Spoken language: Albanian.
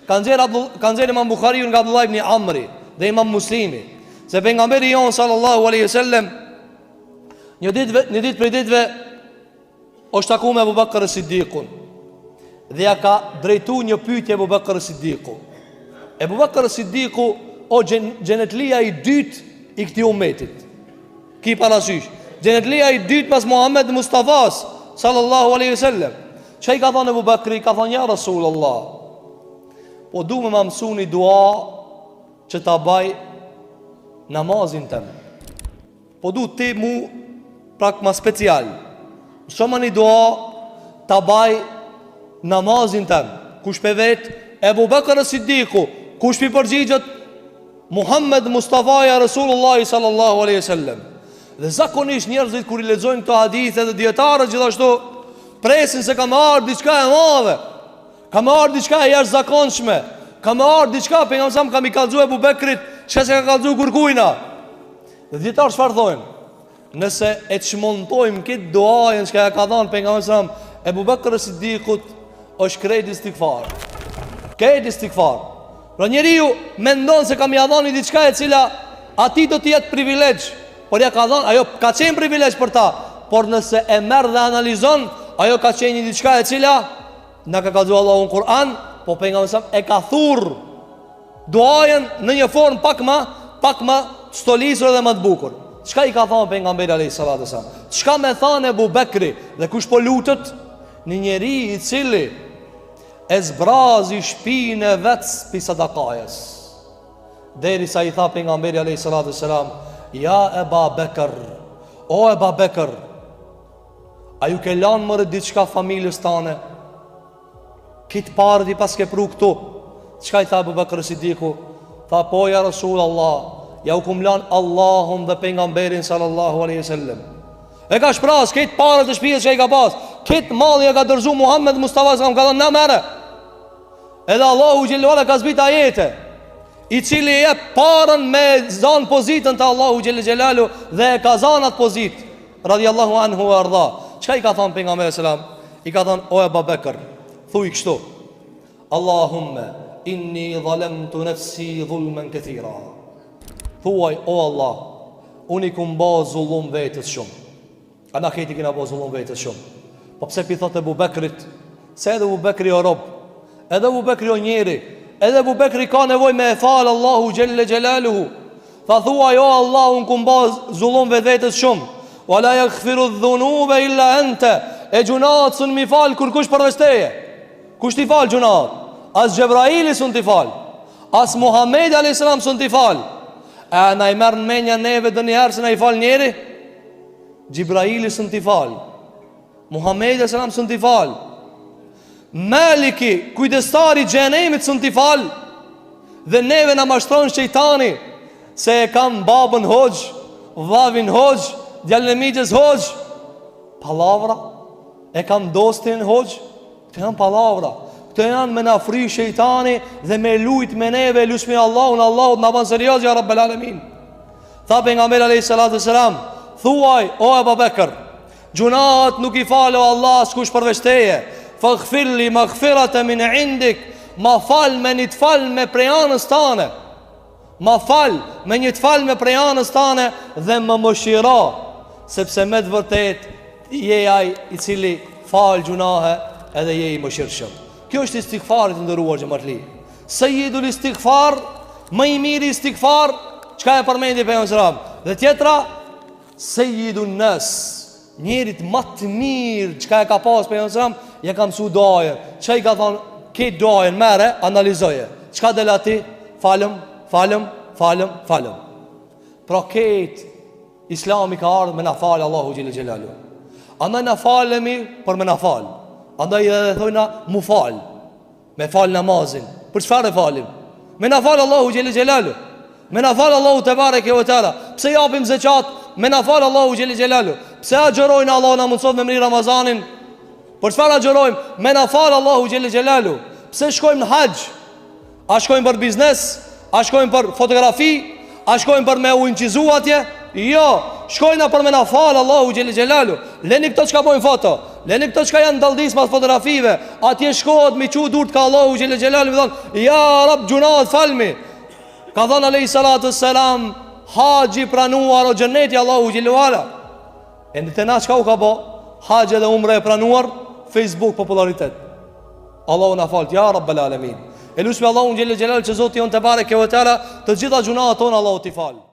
Kanë nxjerrë Imam Buhariu nga Abdullah ibn Amri dhe Imam Muslimi se pejgamberi jon sallallahu alaihi wasallam një ditë prej ditëve është taku me Abu Bakr as-Siddiqun dhe ja ka drejtu një pyetje Abu Bakr as-Siddiqu. Abu Bakr as-Siddiqu o xhenetlia i dytë i këtij ummetit. Ki parasysh, xhenetlia i dytë pas Muhammed Mustafas sallallahu alaihi wasallam. Çai ka thënë Abu Bakri, ka thënë ja Rasulullah, po du me më mësu një dua që ta baj namazin tëmë. Po du ti mu prak ma special. Mësoma një dua ta baj namazin tëmë. Kush pe vetë? Ebu Bekër as-Siddiku. Kush pi përgjigjet? Muhammed Mustafaja Rasulullah sallallahu alaihi sallam. Dhe zakonisht njerëzit kur i lexojnë këto hadithe dhe dietarët gjithashtu presin se ka më ardhur diçka e madhe, ka më ardhur diçka e jashtëzakonshme, ka më ardhur diçka pejgamberi ka mi kallzu Abu Bekrit, çka se ka kallzu kurkujna. Dhe dietar çfarë thonë? Nëse e çmontojmë këtë duajën që ka dhënë pejgamberi Abu Bekr as-Siddiqut, është krejt istighfar. Krejt istighfar. Pra njeriu mendon se kam ia dhënë diçka e cila atij do të jetë privilegj, por ja ka dhënë, ajo ka qenë privilegj për ta, por nëse e merr dhe analizon, ajo ka qenë diçka e cila na ka kallzu Allahu në Kur'an, po pejgamberi e ka thurr duajën në një formë pak më stolisur dhe më të bukur. Çka i ka thënë pejgamberi alayhis salam? Çka më thanë Abu Bekri dhe kush po lutet? Një njeri i cili e zbrazi shpinë e vetë pi sadakajës, deri sa i tha pejgamberi alayhis salam, ja Eba Bekër, o Eba Bekër, a ju ke lanë mërë diçka familjes tane? Kitë parë di pas ke pru këtu. Çka i tha Abu Bekr as-Siddiqu? Tha po ja Rasul Allah, ja u kum lanë Allahun dhe pejgamberin sallallahu alaihi sallam. E ka shpras, kitë parë të shpijës që i ka pas, kitë malli e ka dërzu Muhammed Mustafa sallam, ka dhënë na mere. Edhe Allahu Gjelluala ka zbit ajete, i cili e parën me zanë pozitën të Allahu Gjellalu dhe e ka zanë atë pozit radiallahu anhu e ardha. Qka i ka thonë pejgamberi sallam? I ka thonë o Ebu Bekër, thuj kështu: Allahumme inni dhalemtu nefsi dhulmen këthira. Thuaj o Allah, unë i kum ba zullum vetës shumë. A na keti kina ba zullum vetës shumë. Po pse pi thotë Ebu Bekrit? Se edhe Ebu Bekri o rob, edhe Ebu Bekri o njeri, edhe Ebu Bekri ka nevoj me e falë Allahu Gjelle Gjelaluhu. Tha thuaj o Allah, unë kum ba zullum vetës shumë. Wala yaghfiru dhunube illa ente. E gjunat sën mi falë kur kush përvesteje. Kush ti falë gjunat? As Gjebraili sën ti falë, as Muhammed a.s. sën ti falë. E na i merë në menja neve dë njëherë se na i falë njeri? Gjebraili sën ti falë, Muhammed a.s. sën ti falë, Maliki, kujdestari gjenemit sën ti falë. Dhe neve na mashtron shejtani se e kam babën hoxh, vavin hoxh, djallën e migjes hoxh. Palavra. E kam dostin hoxh. Këto janë palavra. Këto janë me na fry shejtani dhe me lujt me neve. Lusmi Allahun, Allahut na ban serios ja Rabbel Alamin. Tha pejgamberi alayhis salatu selam, thuaj o Abu Bekër, gjunat nuk i falo Allah s'kush përveç teje. Faghfirli maghfirata min indik. Ma fal me një të fal me prej anës tane. Ma fal me një të fal me prej anës tane dhe më mëshira, sepse me të vërtet je ai i cili fal gjunahe edhe je i mëshirshëm. Kjo është istighfari të ndëruar xhamatli. Sayyidul istighfar, më i miri istighfar, çka e përmendi pejgamberi sallallahu alajhi wasallam. Dhe tjetra, sayyidun nas, njerit më të mirë çka e ka pas pejgamberi sallallahu alajhi wasallam, ja ka mësu duajën. Çka i ka thonë? Këtë duajën mere, analizoje. Çka del ati? Falem. Pra këtë Islami ka ardhë me na falë Allahu Gjellë Gjellalu. Andaj na falemi për me na falë. Andaj edhe thojna mu falë, me falë namazin. Për çfarë falim? Me na falë Allahu Gjellë Gjellalu, me na falë Allahu te bareke ve teala. Pse japim zeqat? Me na falë Allahu Gjellë Gjellalu. Pse agjerojnë Allahu na mundsof me mri Ramazanin? Për çfarë agjerojmë? Me na falë Allahu Gjellë Gjellalu. Pse shkojmë në haxh? A shkojmë për biznes? A shkojmë për fotografi? A shkojmë për me u incizu atje? Jo, shkojna për me na falë Allahu Gjellë Gjellalu. Leni këto çka bojnë foto, Leni këto çka janë dallëdis mas fotografive. Atje shkohet mi çu durt ka Allahu xhelel xhelal, më thon, ja rab gjunat falmi. Ka thënë alayhi salatu selam, haxhi pranuar o xheneti Allahu xhelel ala. E në të na çka u ka bo? Haxhi dhe umre e pranuar, Facebook popularitet. Allahu na falt, ja rabbel alamin. Elusmi Allahu xhelel xhelal që Zoti on te bareke ve teala të gjitha gjunat tona Allahu t'i fal.